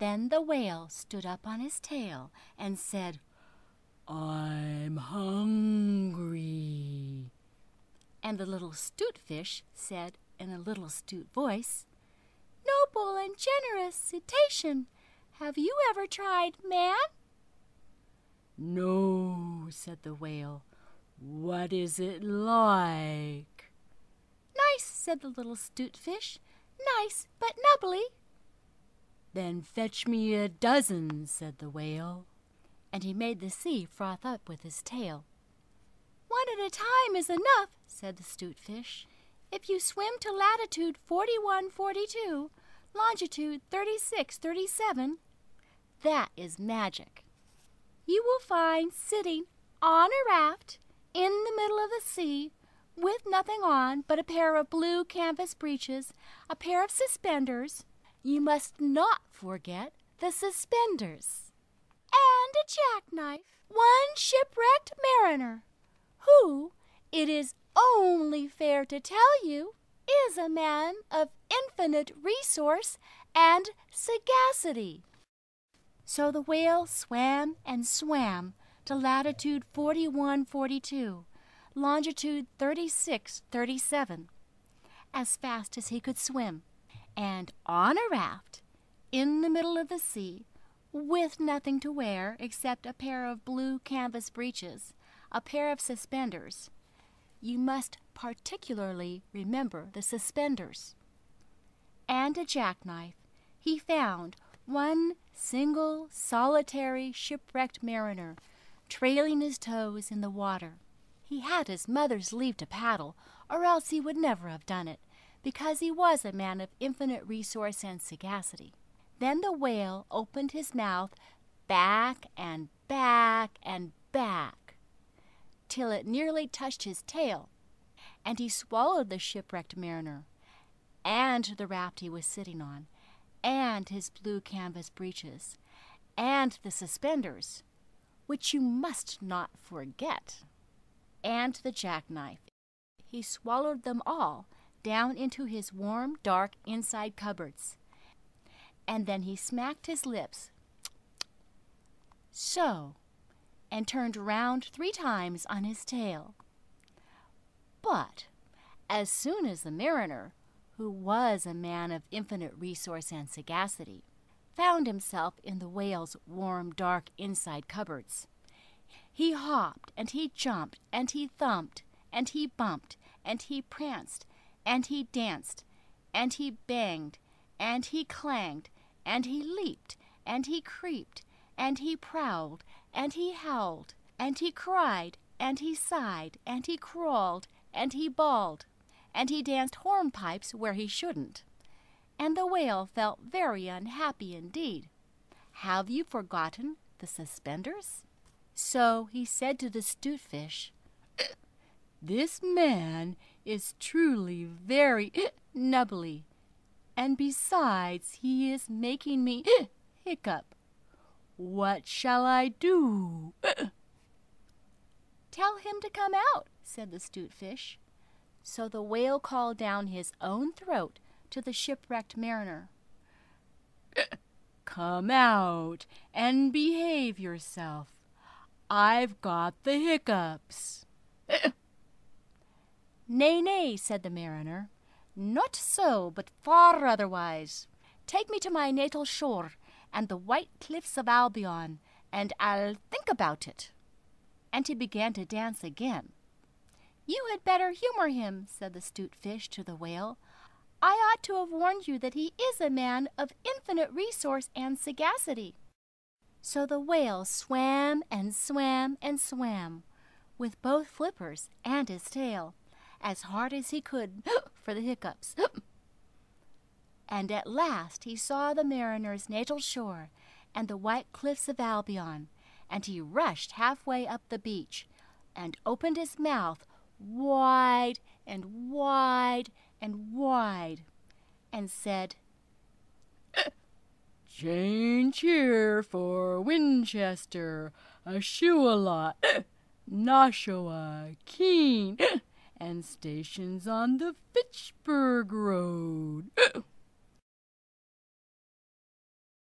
Then the whale stood up on his tail and said, "I'm hungry." And the little 'stute fish said in a little 'stute voice, "Noble and generous cetacean, have you ever tried man?" "No," said the whale. "What is it like?" "Nice," said the little 'stute fish. "Nice, but nubbly." "Then fetch me a dozen," said the whale. And he made the sea froth up with his tail. "One at a time is enough," said the 'stute fish. "If you swim to latitude 4142, longitude 3637, that is magic. You will find sitting on a raft in the middle of the sea, with nothing on but a pair of blue canvas breeches, a pair of suspenders. You must not forget the suspenders. And a jackknife, one shipwrecked mariner, who, it is only fair to tell you, is a man of infinite resource and sagacity." So the whale swam and swam to latitude 4142, longitude 3637, as fast as he could swim, and on a raft in the middle of the sea, with nothing to wear except a pair of blue canvas breeches, a pair of suspenders. You must particularly remember the suspenders. And a jackknife, he found one single solitary shipwrecked mariner trailing his toes in the water. He had his mother's leave to paddle, or else he would never have done it, because he was a man of infinite resource and sagacity. Then the whale opened his mouth back and back and back, till it nearly touched his tail, and he swallowed the shipwrecked mariner, and the raft he was sitting on, and his blue canvas breeches, and the suspenders, which you must not forget, and the jackknife. He swallowed them all down into his warm, dark inside cupboards. And then he smacked his lips, so, and turned round 3 times on his tail. But as soon as the mariner, who was a man of infinite resource and sagacity, found himself in the whale's warm, dark inside cupboards, he hopped and he jumped and he thumped and he bumped and he pranced and he danced and he banged and he clanged and he leaped and he creeped and he prowled and he howled and he cried and he sighed and he crawled and he bawled and he danced hornpipes where he shouldn't. And the whale felt very unhappy indeed. Have you forgotten the suspenders? So he said to the 'stute fish, "This man is truly very nubbly, and besides he is making me hiccup. What shall I do?" "Tell him to come out," said the 'stute fish. So the whale called down his own throat to the shipwrecked mariner, "Come out and behave yourself. I've got the hiccups." "Nay, nay," said the mariner, "not so, but far otherwise. Take me to my natal shore and the white cliffs of Albion, and I'll think about it." And he began to dance again. "You had better humor him," said the 'stute fish to the whale. "I ought to have warned you that he is a man of infinite resource and sagacity." So the whale swam and swam and swam, with both flippers and his tail, as hard as he could for the hiccups. And at last he saw the mariner's natal shore and the white cliffs of Albion, and he rushed halfway up the beach and opened his mouth wide and wide and wide, and said, "Change here for Winchester, Ashuelot, Nashua, Keene, and stations on the Fitchburg Road."